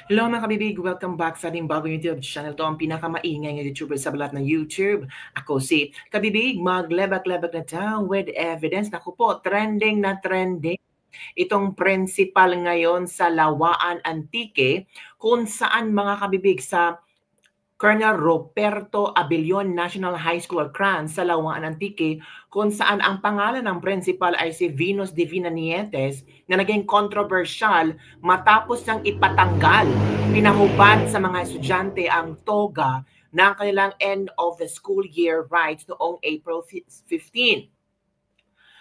Hello mga kabibig! Welcome back sa ating bagong YouTube channel. Ito ang pinakamaingay ng YouTuber sa balat ng YouTube. Ako si Kabibig, maglebak-lebak na tayo with evidence. Naku po, trending na trending. Itong principal ngayon sa Lawaan Antique, kung saan mga kabibig sa Colonel Roberto Abilion National High School Cran sa Lawaan Antique, kung saan ang pangalan ng principal ay si Venus Divina Nietes na naging controversial matapos niyang ipatanggal, pinahubad sa mga estudyante ang toga ng kanilang end of the school year rights noong April 15.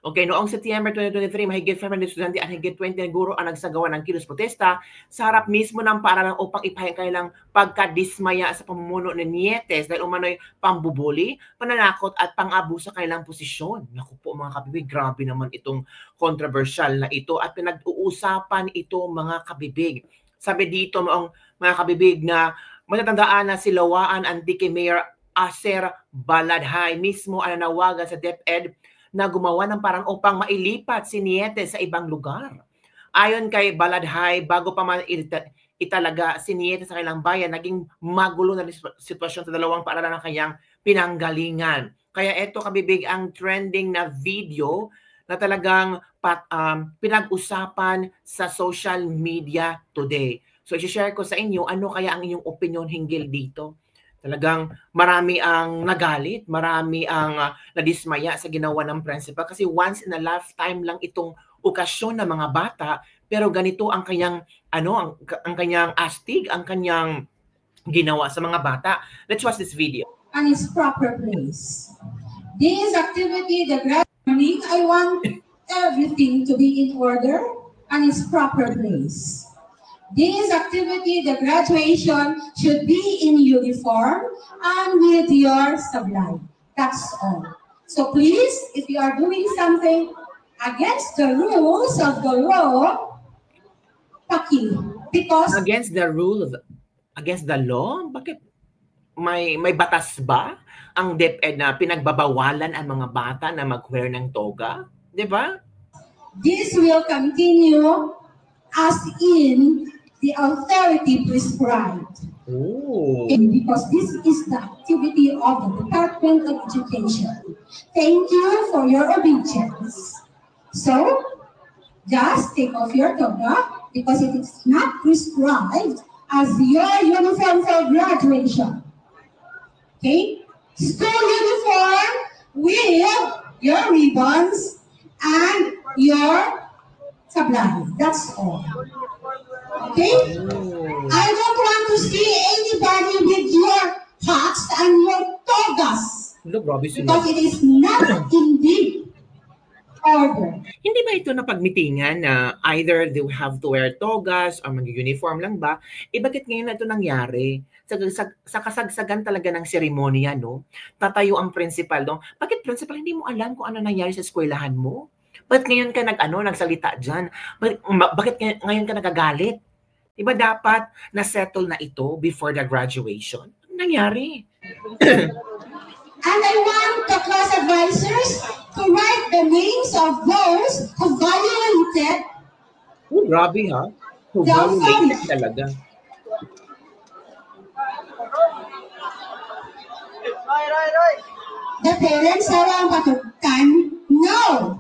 Okay, noong September 2023, mahigit 500 estudyante at higit 20 na guro ang nagsagawa ng kilos protesta sa harap mismo ng paaralan upang ipahayag kanilang pagkadismaya sa pamumuno ni Nietes dahil umano'y pambubuli, pananakot at pang-abuso sa kanilang posisyon. Naku po mga kabibig, grabe naman itong controversial na ito at pinag-uusapan ito mga kabibig. Sabi dito mga kabibig na matatandaan na si Lawaan Antique Mayor Aser Baladhay mismo ang nanawagan sa DepEd na gumawa ng parang upang mailipat si Nietes sa ibang lugar. Ayon kay Baladhay, bago pa man italaga si Nietes sa kailang bayan, naging magulo na sitwasyon sa dalawang paaralan ng kanyang pinanggalingan. Kaya ito kabibig ang trending na video na talagang pinag-usapan sa social media today. So i-share ko sa inyo ano kaya ang inyong opinion hinggil dito. Talagang marami ang nagalit, marami ang nadismaya sa ginawa ng principal kasi once in a lifetime lang itong okasyon ng mga bata, pero ganito ang kanyang ang kanyang astig, ang kanyang ginawa sa mga bata. Let's watch this video. And its proper place. This activity, the graduating, I want everything to be in order and its proper place. This activity, the graduation, should be in uniform and with your sublime. That's all. So please, if you are doing something against the rules of the law, paki. Because against the rules, against the law? Bakit? May batas ba ang DepEd na pinagbabawalan ang mga bata na mag-wear ng toga? Di ba? This will continue as in the authority prescribed. Ooh. Because this is the activity of the Department of Education. Thank you for your obedience. So, just take off your toga because it is not prescribed as your uniform for graduation. Okay? School uniform with your ribbons and your sublime. That's all. Okay? I don't want to see anybody with your hats and your togas. Because it is not indeed order. Hindi ba ito napagmitingan na either they have to wear togas or mag-uniform lang ba? Bakit ngayon na ito nangyari? Sa kasagsagan talaga ng seremonya, no? Tatayo ang principal, no? Bakit principal, hindi mo alam kung ano nangyari sa eskwelahan mo? Bakit ngayon ka nagsalita dyan? Bakit ngayon ka nagagalit? Diba dapat na-settle na ito before the graduation? Ano nangyari? And I want the class advisors to write the names of those who violated. Oh, grabe ha? Who violated talaga. The parents are ang patukan? No!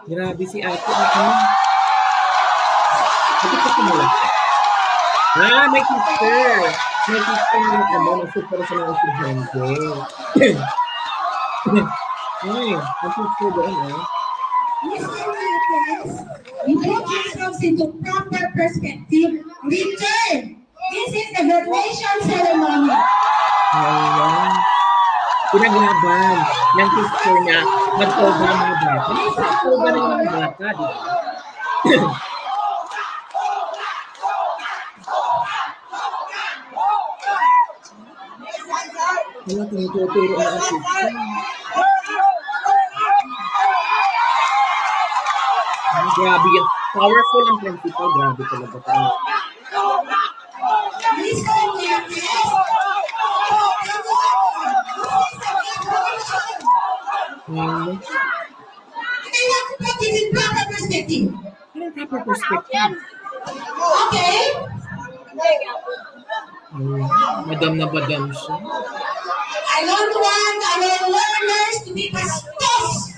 Grabe si ate. Bakit ka pumalaki? May teacher. May teacher ng super sa mga estudyante. Ay, ang teacher doon Listen, parents. We put ourselves into proper perspective. Return! This is the graduation ceremony. Pinaglaban ng teacher na mag-toga mga bata. Mag-toga ng mga bata, di ba? Ano tinuturo ang teacher? Grabe yan. Powerful ang principal. Grabe talaga tayo. I want to put it in proper perspective. Anong proper perspective? Okay? Madam na badam siya. I don't want our learners to be pastos.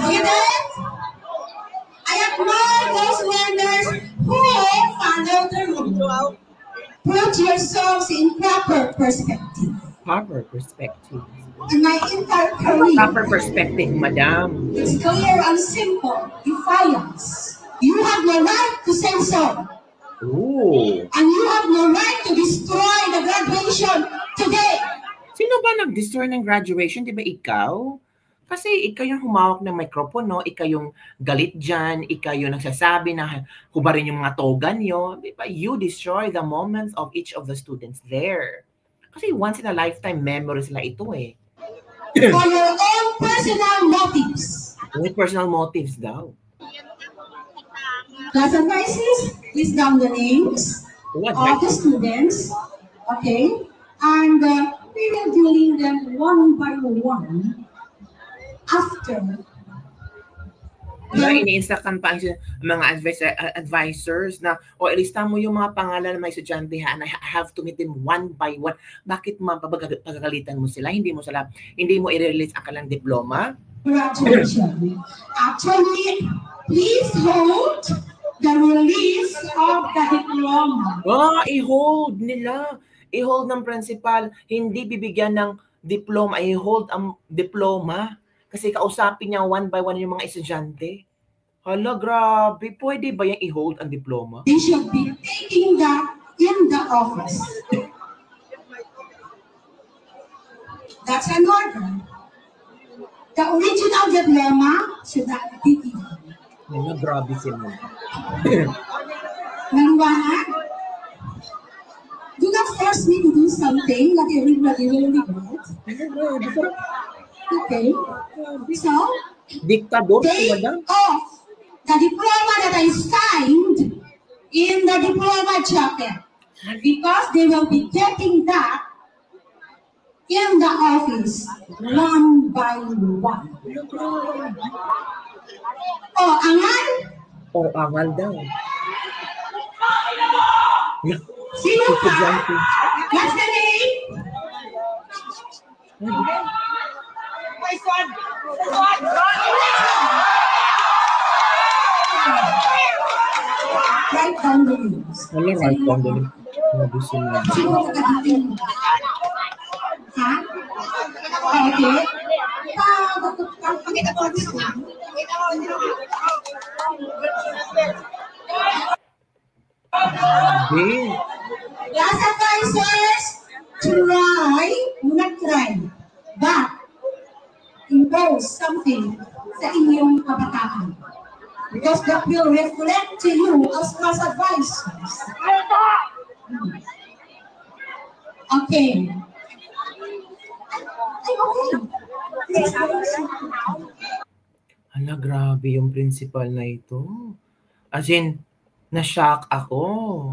See that? I admire those learners who follow the rule. Put yourselves in proper perspective. Proper perspective. In my entire career, Proper perspective, madam. it's clear and simple. Defiance. You have no right to say so. Ooh. And you have no right to destroy the graduation today. Sino ba nag-destroy ng graduation? Di ba ikaw? Kasi ikaw yung humawak ng mikropono, ikaw yung galit dyan, ikaw yung nagsasabi na hubarin yung mga toga nyo. Di ba? You destroy the moments of each of the students there. Kasi once in a lifetime memories sila ito eh. For your own personal motives. With personal motives daw. Class advices, list down the names What? of the students, okay? And we will dealing them one by one after. Ini-instructan pa ang mga advisors na ilista mo yung mga pangalan ng mga estudyante and I have to meet them one by one. Bakit pagagalitan mo sila? Hindi mo i-release ang kanilang diploma? Graduation. Actually, please hold the release of the diploma. I-hold nila. I-hold ng principal. Hindi bibigyan ng diploma. I-hold ang diploma. Kasi kausapin niya one by one yung mga estudyante. Hala, grabe. Pwede ba yung i-hold ang diploma? They should be taking that in the office. That's an order. The original diploma should not be given. Hala, grabe sila. Naliwanag? Do not force me to do something that everybody will regret. Okay. So, Diktador si take madam. off the diploma that I signed in the diploma jacket because they will be getting that in the office one by one. Oh, angal? Angal daw. Sino ka? Estudyante. What's the name? My son! Write down the names. Hala, right down the link. Grabe sila. Sino nagkakating mo? Ha? Okay. Pakita ko gusto. Grabe. Class advisors, try, not try, but impose something sa inyong kabataan. Because that will reflect to you as class advisors. Okay. Ay, okay. Next question. Hala, grabe yung principal na ito. As in, na-shock ako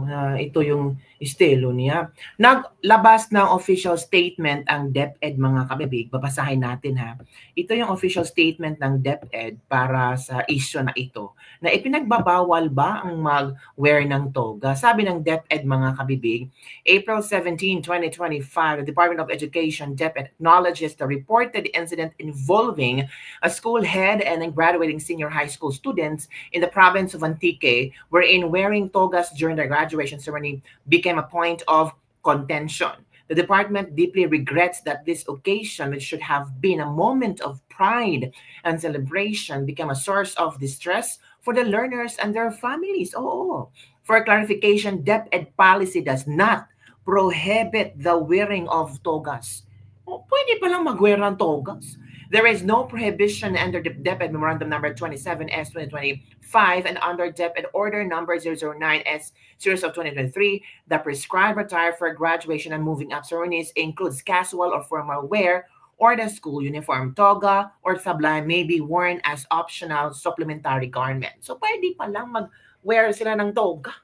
na ito yung estilo niya. Naglabas ng official statement ang DepEd, mga kabibig. Babasahin natin ha. Ito yung official statement ng DepEd para sa issue na ito. Na ipinagbabawal ba ang mag-wear ng toga? Sabi ng DepEd, mga kabibig, April 17, 2025, the Department of Education, DepEd, acknowledges the reported incident involving a school head and graduating senior high school students in the province of Antique, wherein wearing togas during the graduation ceremony became a point of contention. The department deeply regrets that this occasion, which should have been a moment of pride and celebration, became a source of distress for the learners and their families. For clarification, DepEd policy does not prohibit the wearing of togas. Pwede palang mag-wear ng togas. There is no prohibition under the DepEd Memorandum Number 27S 2025 and under DepEd Order Number 009S Series of 2023. The prescribed attire for graduation and moving up ceremonies includes casual or formal wear, or the school uniform. Toga or sablay may be worn as optional supplementary garment. So pwede palang mag-wear sila ng toga.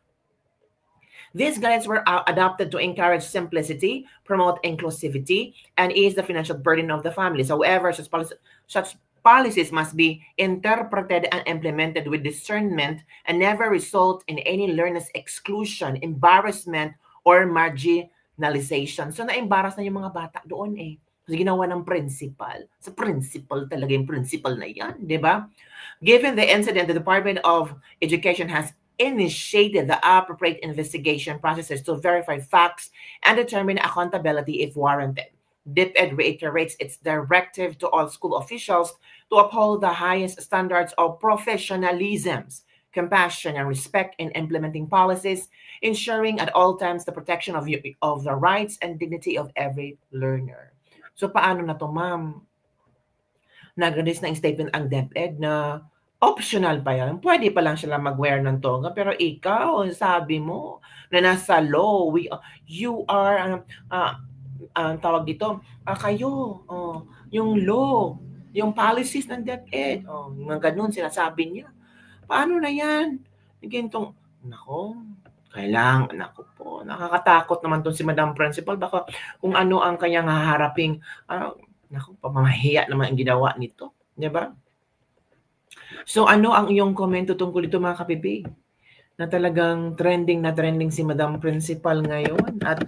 These guidelines were adopted to encourage simplicity, promote inclusivity, and ease the financial burden of the families. However, such Policies must be interpreted and implemented with discernment and never result in any learner's exclusion, embarrassment, or marginalization. So na-embarrass na yung mga bata doon eh. Kasi ginawa ng principal. Sa principal talaga yung principal na yan, di ba? Given the incident, the Department of Education has initiated the appropriate investigation processes to verify facts and determine accountability if warranted. DepEd reiterates its directive to all school officials to uphold the highest standards of professionalism, compassion, and respect in implementing policies, ensuring at all times the protection of the rights and dignity of every learner. So paano na to, ma'am? Nag-release ng statement ang DepEd na optional pa yan. Pwede pa lang sila mag-wear ng toga. Pero ikaw, sabi mo na nasa law, you are, tawag dito, kayo, yung law, yung policies ng DepEd, mga ganun sinasabi niya. Paano na yan? Gintong, nako, kailangan, nako po, nakakatakot naman to si Madam Principal. Baka kung ano ang kanyang haharaping, nako, pamamahiya naman ang ginawa nito. Diba? So ano ang iyong komento tungkol ito, mga kapibig? Na talagang trending na trending si Madam Principal ngayon at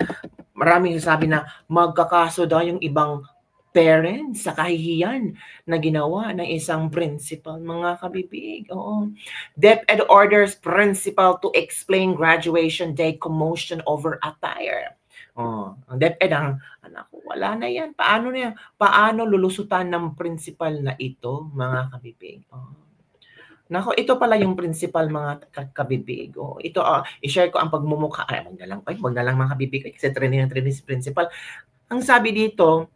maraming sasabi na magkakaso daw yung ibang parents sa kahihiyan na ginawa ng isang principal, mga kabibig. Oo. DepEd orders principal to explain graduation day commotion over attire. Ang DepEd, anak ko, wala na yan. Paano na yan? Paano lulusutan ng principal na ito, mga kabibig? Nako, ito pala yung principal, mga kabibig. Ito, i-share ko ang pagmumukha. Ay, wag na lang mga kabibig. Kasi training si principal. Ang sabi dito,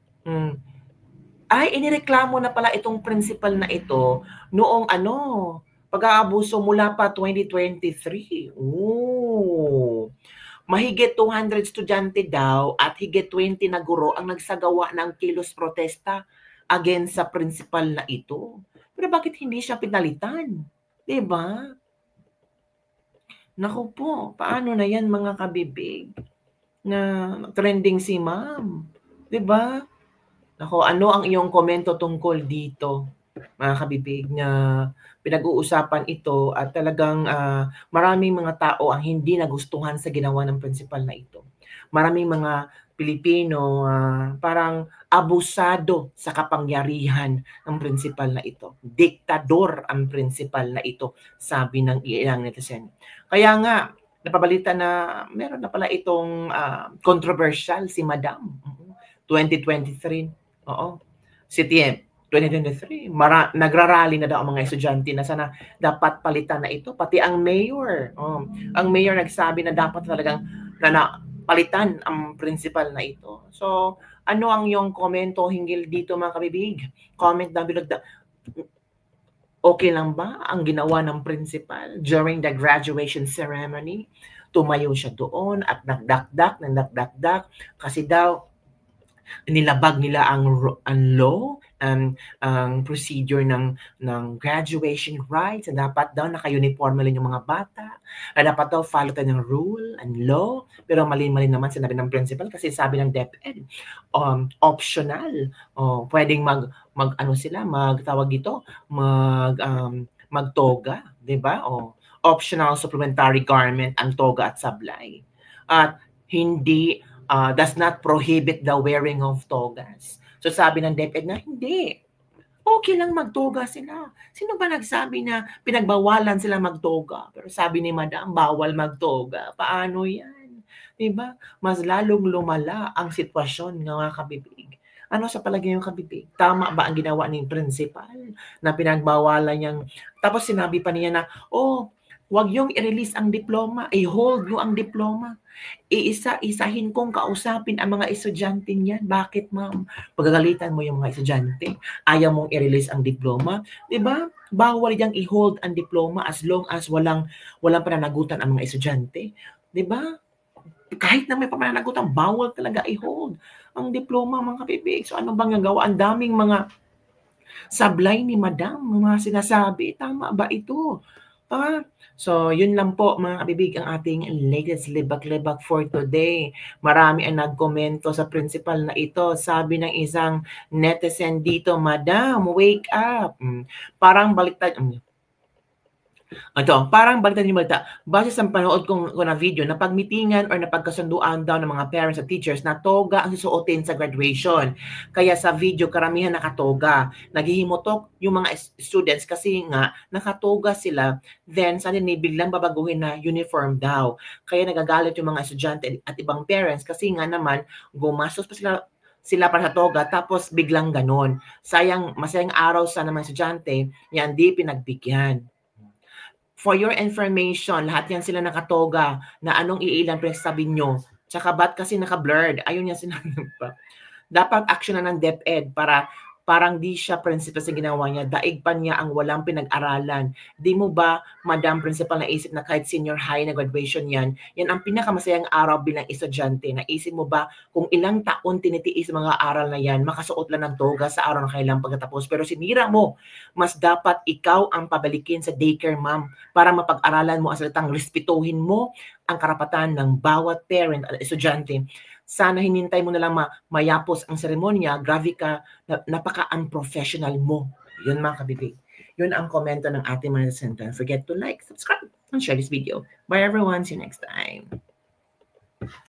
ay, inireklamo na pala itong principal na ito noong pag-aabuso mula pa 2023. Mahigit 200 estudyante daw at higit 20 na guro ang nagsagawa ng kilos protesta against sa principal na ito. Pero bakit hindi siya pinalitan? Diba? Naku po, paano na yan, mga kabibig? Na trending si ma'am. Diba? Naku, ano ang iyong komento tungkol dito, mga kabibig, na pinag-uusapan ito at talagang maraming mga tao ang hindi nagustuhan sa ginawa ng principal na ito. Maraming mga Pilipino parang abusado sa kapangyarihan ng principal na ito. Diktador ang principal na ito, sabi ng ilang netizen. Kaya nga, napabalita na meron na pala itong controversial si Madam. 2023. Oo. CTM. 2023. Nagrarally na daw ang mga estudyante na sana dapat palitan na ito. Pati ang mayor. Ang mayor nagsabi na dapat talagang palitan ang principal na ito. So, ano ang iyong komento hinggil dito, mga kabibig? Comment down below. Okay lang ba ang ginawa ng principal during the graduation ceremony? Tumayo siya doon at nagdakdak kasi daw nilabag nila ang law, ang procedure ng graduation rights, na dapat daw naka-uniform lang yung mga bata, na dapat daw follow tayo ng rule and law, pero mali-mali naman sinabi ng principal kasi sabi ng DepEd, optional, pwedeng magtoga, di ba? Optional supplementary garment ang toga at sablay. At hindi does not prohibit the wearing of togas. So sabi ng DepEd na hindi. Okay lang magtoga sila. Sino ba nagsabi na pinagbawalan sila magtoga? Pero sabi ni Madam, bawal magtoga. Paano yan? Diba? Mas lalong lumala ang sitwasyon ng mga kabibig. Ano sa palagay yung kabibig? Tama ba ang ginawa ng principal na pinagbawalan niyang... Tapos sinabi pa niya na, huwag yung i-release ang diploma, i-hold nyo ang diploma. Isahin kong kausapin ang mga estudyante niyan. Bakit, ma'am? Pagagalitan mo yung mga estudyante, ayaw mong i-release ang diploma. Diba? Bawal diyang i-hold ang diploma as long as walang pananagutan ang mga estudyante. Diba? Kahit na may pananagutan, bawal talaga i-hold ang diploma, mga kabibig. So ano bang nagawa? Ang daming mga sablay ni Madam, mga sinasabi. Tama ba ito? So, yun lang po mga kabibig ang ating latest libak-libak for today. Marami ang nagkomento sa principal na ito. Sabi ng isang netizen dito, Madam, wake up. Parang baliktad. Parang baliktad yung balita. Base sa panood ko na video, napagmitingan or napagkasunduan daw ng mga parents at teachers na toga ang susuotin sa graduation. Kaya sa video, karamihan nakatoga. Naghihimutok yung mga students kasi nga nakatoga sila. Then, suddenly, biglang babaguhin na uniform daw. Kaya nagagalit yung mga estudyante at ibang parents kasi nga naman, gumastos pa sila para sa toga, tapos biglang ganon. Masayang araw sa naman estudyante, yan di pinagbigyan. For your information, lahat yan sila nakatoga na anong iilan pinagsasabi nyo. Tsaka ba't kasi naka-blurred? Ayun yan sinabi pa. Dapat action na ng DepEd para parang di siya principal sa ginawa niya. Daig pa niya ang walang pinag-aralan. Di mo ba, Madam Principal, naisip na kahit senior high na graduation yan ang pinakamasayang araw bilang estudyante. Naisip mo ba kung ilang taon tinitiis mga aral na yan, makasuot lang ng toga sa araw ng kailang pagkatapos. Pero sinira mo, mas dapat ikaw ang pabalikin sa daycare ma'am para mapag-aralan mo ang salitang respetuhin mo ang karapatan ng bawat parent at estudyante. Sana hinintay mo na lang mayapos ang seremonya, grabe ka, napaka-unprofessional mo. Yun mga kabibig. Yun ang komento ng ating mga netizen. Don't forget to like, subscribe, and share this video. Bye everyone. See you next time.